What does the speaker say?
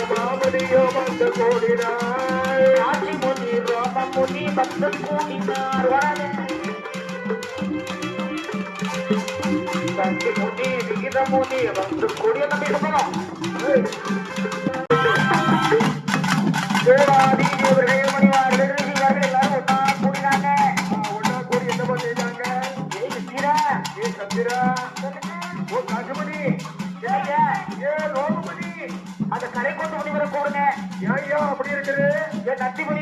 மாமணியோ வந்து கூடினார் ஆட்சி முனி ரோம முனி வந்து கூடினார் தந்தி முனி விகித முனி வந்து கூடிய நம்பி சொல்லணும் தேவாதி தேவர்கள் மணிவார்கள் ரிஷிவார்கள் எல்லாரும் ஒன்னா கூடினாங்க ஒன்னா கூடி என்ன பண்ணிட்டாங்க ஏ சந்திரா ஏ சந்திரா ஓ காசுமணி ஏ ரோமபதி அந்த கரை கொண்டு முனிவரை கூடுங்க ஏன் அப்படி இருக்குது ஏ நத்திமணி